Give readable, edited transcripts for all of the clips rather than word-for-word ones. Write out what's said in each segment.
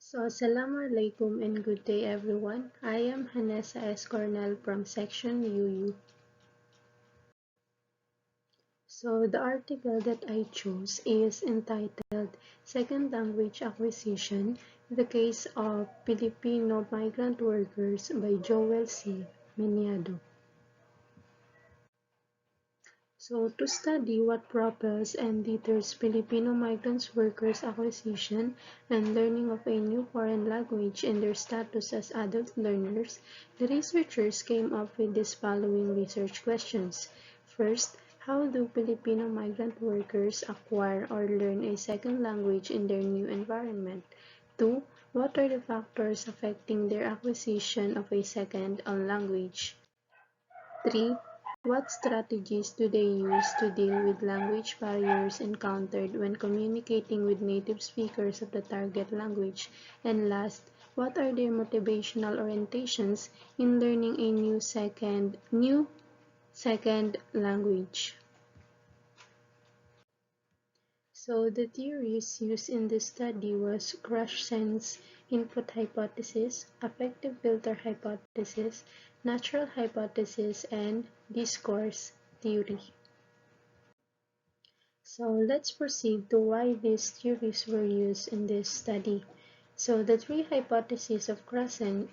Assalamualaikum and good day everyone. I am Hanessa S. Cornell from Section UU. The article that I chose is entitled Second Language Acquisition, the Case of Filipino Migrant Workers by Joel C. Miniado. To study what propels and deters Filipino migrant workers' acquisition and learning of a new foreign language and their status as adult learners, the researchers came up with these following research questions. First, how do Filipino migrant workers acquire or learn a second language in their new environment? 2. What are the factors affecting their acquisition of a second language? 3. What strategies do they use to deal with language barriers encountered when communicating with native speakers of the target language? And last, what are their motivational orientations in learning a new second language? The theories used in this study was Grushen's input hypothesis, affective filter hypothesis, natural hypothesis, and discourse theory. Let's proceed to why these theories were used in this study. The three hypotheses of Grushen,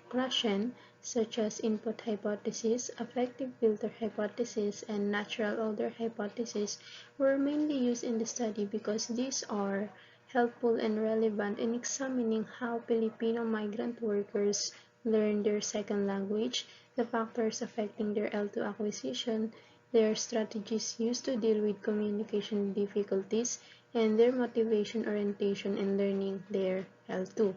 such as input hypothesis, affective filter hypothesis, and natural order hypothesis, were mainly used in the study because these are helpful and relevant in examining how Filipino migrant workers learn their second language, the factors affecting their L2 acquisition, their strategies used to deal with communication difficulties, and their motivation orientation in learning their L2.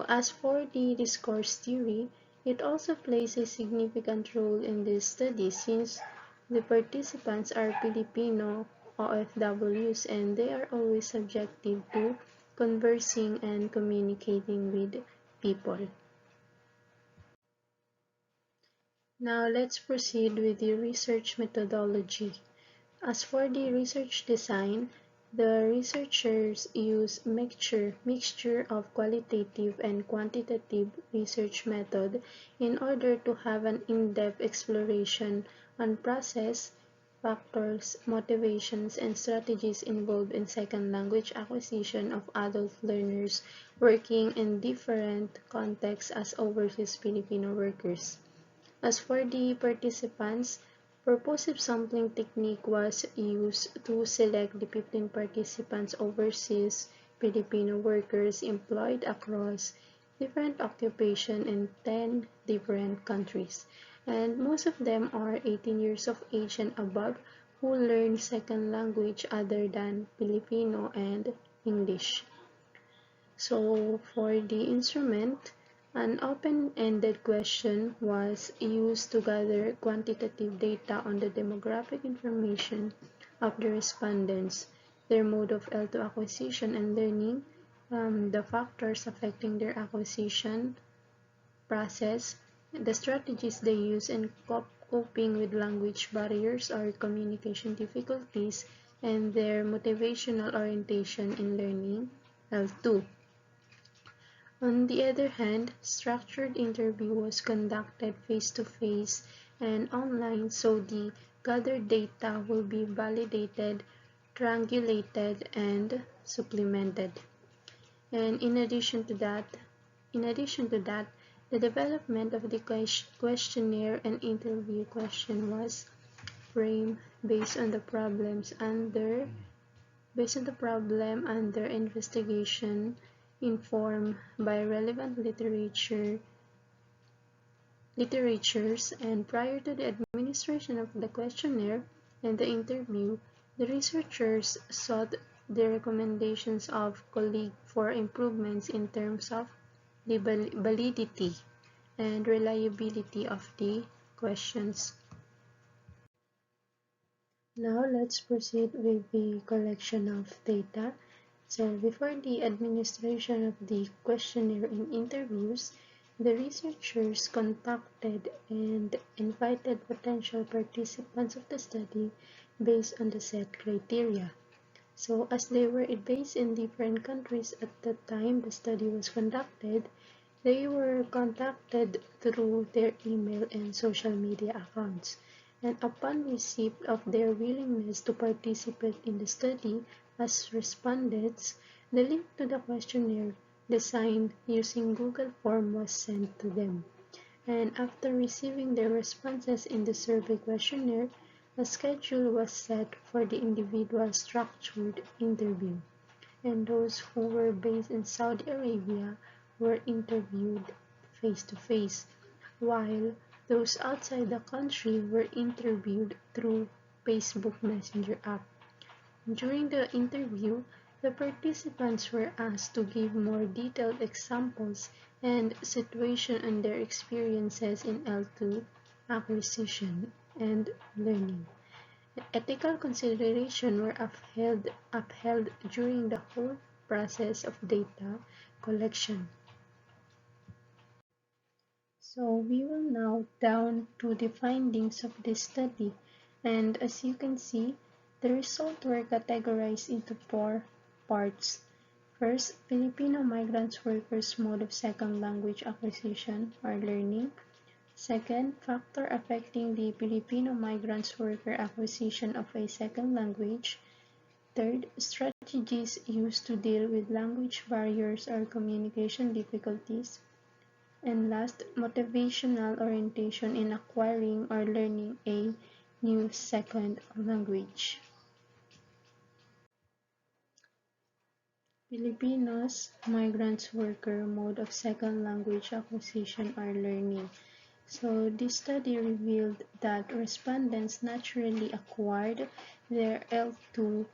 As for the discourse theory, it also plays a significant role in this study since the participants are Filipino OFWs and they are always subjective to conversing and communicating with people. Now let's proceed with the research methodology. As for the research design, the researchers use mixture of qualitative and quantitative research method in order to have an in-depth exploration on process, factors, motivations, and strategies involved in second language acquisition of adult learners working in different contexts as overseas Filipino workers. As for the participants, purposive sampling technique was used to select the 15 participants overseas Filipino workers employed across different occupations in 10 different countries. And most of them are 18 years of age and above who learn second language other than Filipino and English. For the instrument, an open-ended question was used to gather quantitative data on the demographic information of the respondents, their mode of L2 acquisition and learning, the factors affecting their acquisition process, the strategies they use in coping with language barriers or communication difficulties, and their motivational orientation in learning L2. On the other hand, structured interview was conducted face-to-face and online, so the gathered data will be validated, triangulated, and supplemented. And in addition to that, the development of the questionnaire and interview question was framed based on the problem under investigation, informed by relevant literatures, and prior to the administration of the questionnaire and the interview, the researchers sought the recommendations of colleagues for improvements in terms of the validity and reliability of the questions. Now let's proceed with the collection of data. Before the administration of the questionnaire and interviews, the researchers contacted and invited potential participants of the study based on the set criteria. So as they were based in different countries at the time the study was conducted, they were contacted through their email and social media accounts. And upon receipt of their willingness to participate in the study as respondents, the link to the questionnaire designed using Google Form was sent to them. And after receiving their responses in the survey questionnaire, a schedule was set for the individual structured interview, and those who were based in Saudi Arabia were interviewed face-to-face, while those outside the country were interviewed through Facebook Messenger app. During the interview, the participants were asked to give more detailed examples and situation on their experiences in L2 acquisition and learning. Ethical considerations were upheld during the whole process of data collection. So we will now down to the findings of this study, and as you can see, the results were categorized into four parts. First, Filipino migrant workers' mode of second language acquisition or learning. Second, factor affecting the Filipino migrants worker acquisition of a second language. Third, strategies used to deal with language barriers or communication difficulties. And last, motivational orientation in acquiring or learning a new second language. Filipinos migrants worker mode of second language acquisition or learning. So this study revealed that respondents naturally acquired their L2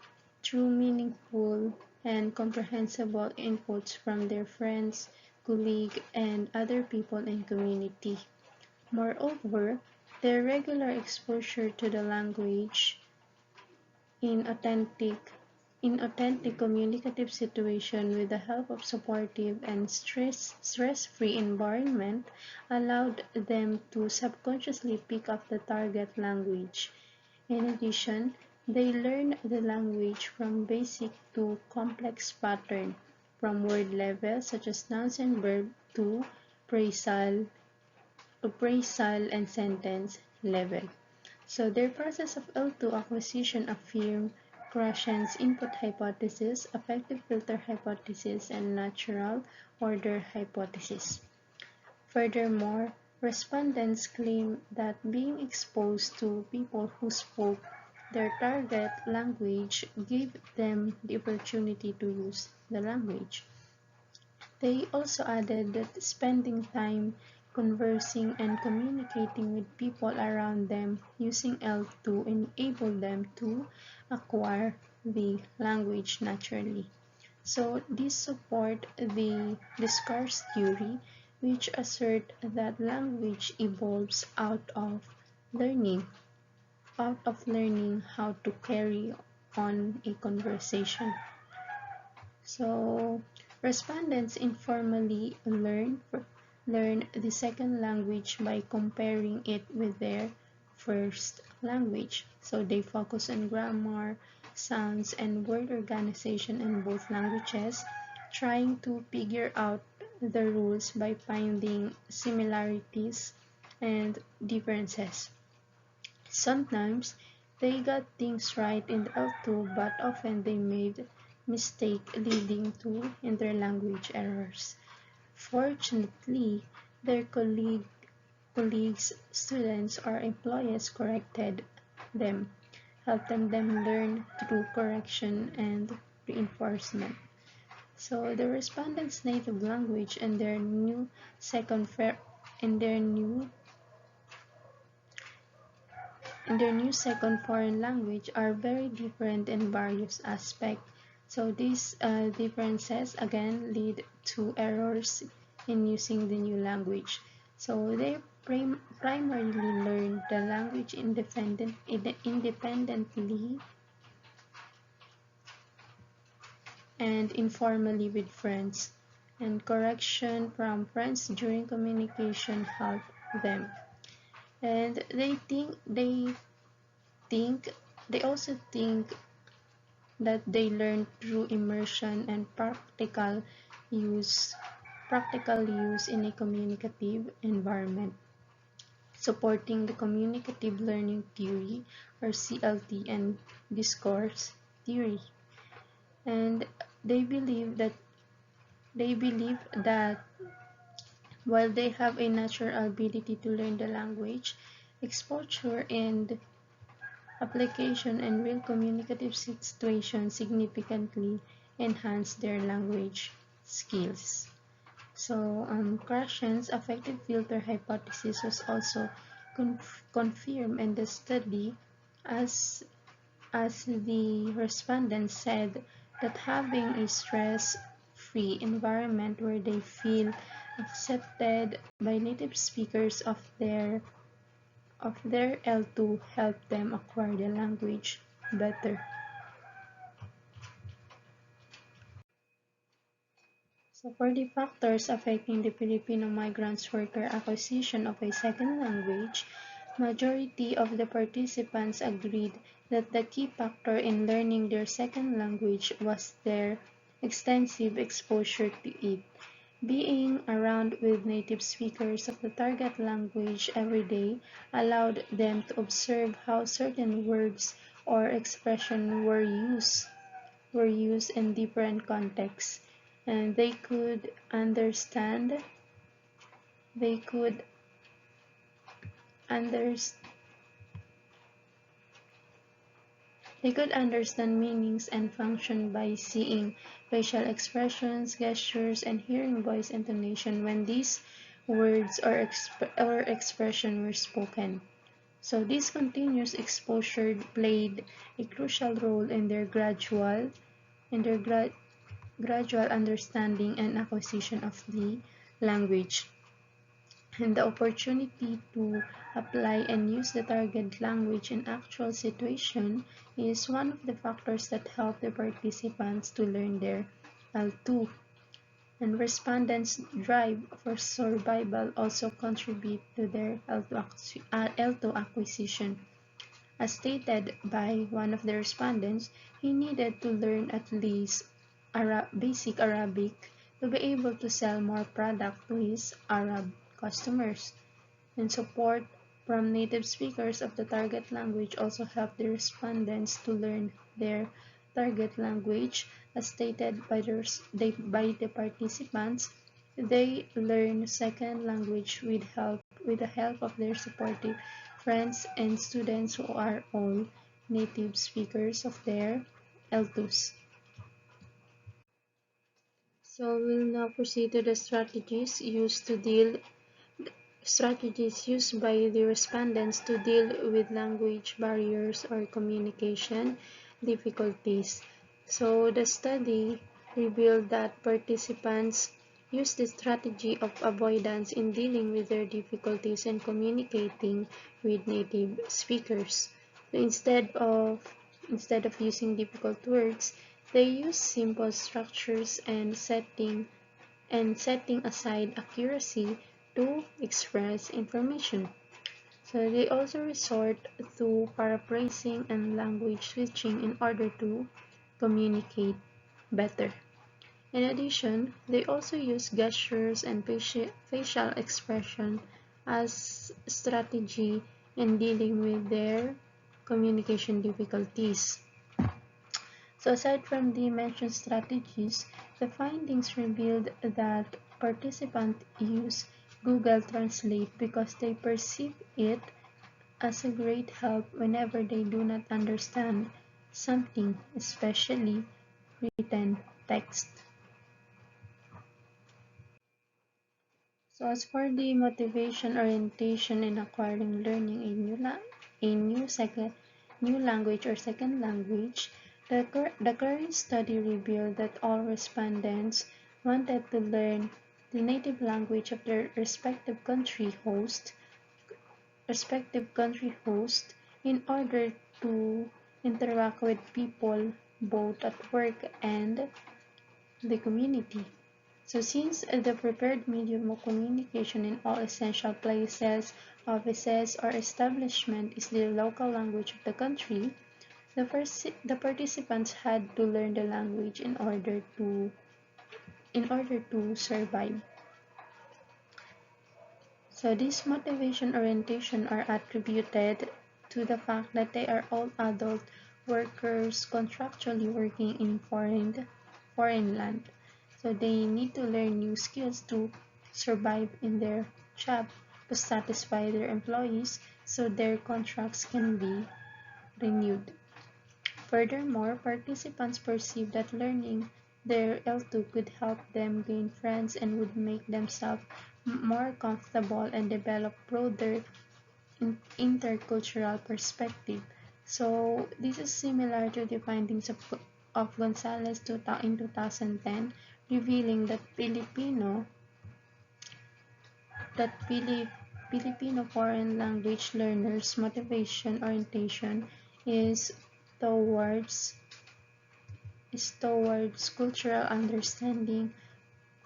through meaningful and comprehensible inputs from their friends, colleagues, and other people in community. Moreover, their regular exposure to the language in authentic communicative situation with the help of supportive and stress-free environment allowed them to subconsciously pick up the target language. In addition, they learn the language from basic to complex pattern, from word level such as nouns and verb to phrasal and sentence level. So their process of L2 acquisition affirmed Krashen's input hypothesis, affective filter hypothesis, and natural order hypothesis. Furthermore, respondents claim that being exposed to people who spoke their target language gave them the opportunity to use the language. They also added that spending time conversing and communicating with people around them using L2 enabled them to acquire the language naturally. So this support the discourse theory, which assert that language evolves learning, out of learning how to carry on a conversation. So respondents informally learn the second language by comparing it with their first language. So they focus on grammar, sounds, and word organization in both languages, trying to figure out the rules by finding similarities and differences. Sometimes they got things right in L2, but often they made mistakes leading to interlanguage errors. Fortunately, their colleagues, students, or employers corrected them, helping them learn through correction and reinforcement. So the respondents' native language and their new second foreign language are very different in various aspects. So these differences again lead to errors in using the new language. So they primarily learn the language independently and informally with friends, and correction from friends during communication help them. And they also think that they learn through immersion and use practical use in a communicative environment, supporting the communicative learning theory or CLT and discourse theory. And they believe that they believe that while they have a natural ability to learn the language, exposure and application in real communicative situations significantly enhance their language skills. So, Krashen's affective filter hypothesis was also confirmed in the study as, as the respondents said that having a stress-free environment where they feel accepted by native speakers of their L2 help them acquire the language better. So for the factors affecting the Filipino migrants' worker acquisition of a second language, majority of the participants agreed that the key factor in learning their second language was their extensive exposure to it. Being around with native speakers of the target language every day allowed them to observe how certain words or expressions were used in different contexts, and they could under, they could understand meanings and function by seeing facial expressions, gestures, and hearing voice intonation when these words or expression were spoken. So this continuous exposure played a crucial role in their gradual understanding and acquisition of the language. And the opportunity to apply and use the target language in actual situation is one of the factors that help the participants to learn their L2. And respondents' drive for survival also contribute to their L2 acquisition. As stated by one of the respondents, he needed to learn at least basic Arabic to be able to sell more product to his Arab customers. And support from native speakers of the target language also helped the respondents to learn their target language. As stated by the participants, they learn second language with the help of their supportive friends and students who are all native speakers of their L2s. So we'll now proceed to the strategies used by the respondents to deal with language barriers or communication difficulties. So the study revealed that participants used the strategy of avoidance in dealing with their difficulties and communicating with native speakers. So instead of using difficult words, they use simple structures and setting aside accuracy to express information. So they also resort to paraphrasing and language switching in order to communicate better. In addition, they also use gestures and facial expression as strategy in dealing with their communication difficulties. So aside from the mentioned strategies, the findings revealed that participants use Google Translate because they perceive it as a great help whenever they do not understand something, especially written text. So as for the motivation orientation in acquiring learning new language or second language, the current study revealed that all respondents wanted to learn the native language of their respective country host in order to interact with people both at work and the community. So since the prepared medium of communication in all essential places, offices, or establishment is the local language of the country, The participants had to learn the language in order to survive. So this motivation orientation are attributed to the fact that they are all adult workers contractually working in foreign land. So they need to learn new skills to survive in their job, to satisfy their employees so their contracts can be renewed. Furthermore, participants perceive that learning their L2 could help them gain friends and would make themselves more comfortable and develop broader intercultural perspective. So this is similar to the findings of Gonzalez in 2010, revealing that Filipino foreign language learners' motivation orientation is towards towards cultural understanding,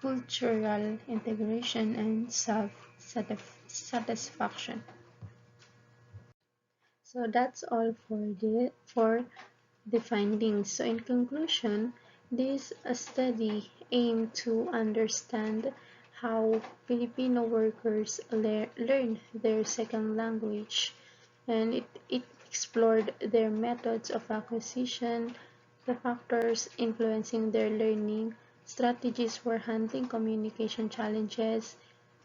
cultural integration, and self-satisfaction. So that's all for the findings. So in conclusion, this study aimed to understand how Filipino workers learn their second language, and it explored their methods of acquisition, the factors influencing their learning, strategies for handling communication challenges,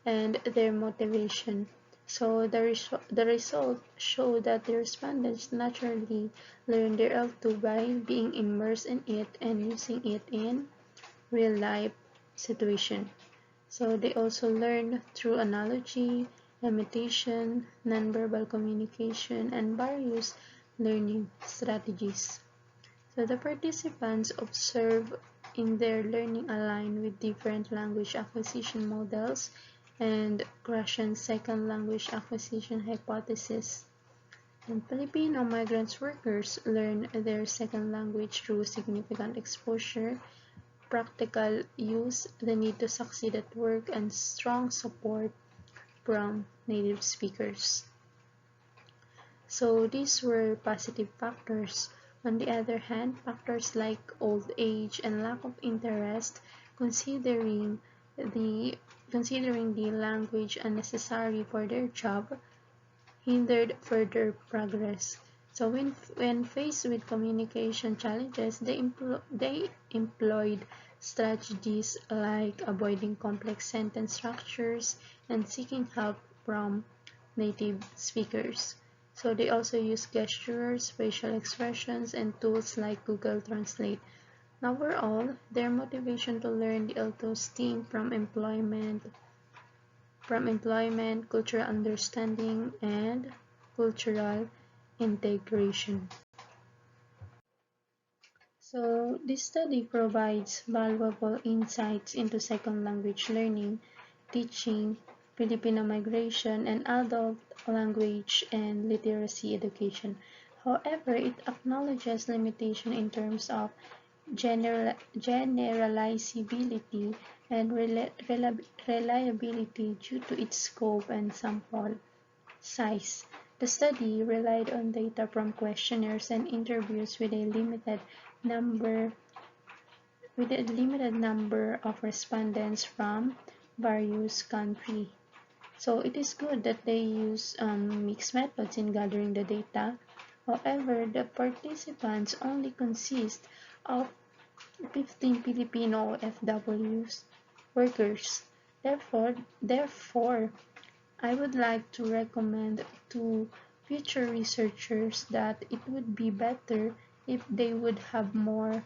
and their motivation. So the result showed that the respondents naturally learn their L2 by being immersed in it and using it in real life situation. So they also learn through analogy, imitation, nonverbal communication, and various learning strategies. So the participants observe in their learning align with different language acquisition models and Gaussian second language acquisition hypothesis. And Filipino migrant workers learn their second language through significant exposure, practical use, the need to succeed at work, and strong support from native speakers. So these were positive factors. On the other hand, factors like old age and lack of interest, considering the considering the language unnecessary for their job, hindered further progress. So when faced with communication challenges, they employed strategies like avoiding complex sentence structures and seeking help from native speakers. So they also use gestures, facial expressions, and tools like Google Translate. Overall, their motivation to learn the L2 stem from employment, cultural understanding, and cultural integration. So, this study provides valuable insights into second language learning, teaching, Filipino migration, and adult language and literacy education. However, it acknowledges limitation in terms of generalizability and reliability due to its scope and sample size. The study relied on data from questionnaires and interviews number with a limited number of respondents from various countries. So it is good that they use mixed methods in gathering the data. However, the participants only consist of 15 Filipino FWs workers. Therefore, I would like to recommend to future researchers that it would be better if they would have more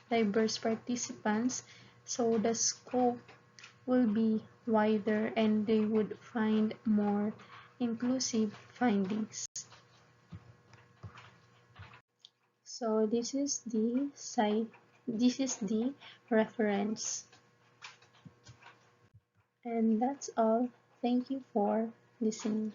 diverse participants so the scope will be wider and they would find more inclusive findings. So this is the reference, and that's all. Thank you for listening.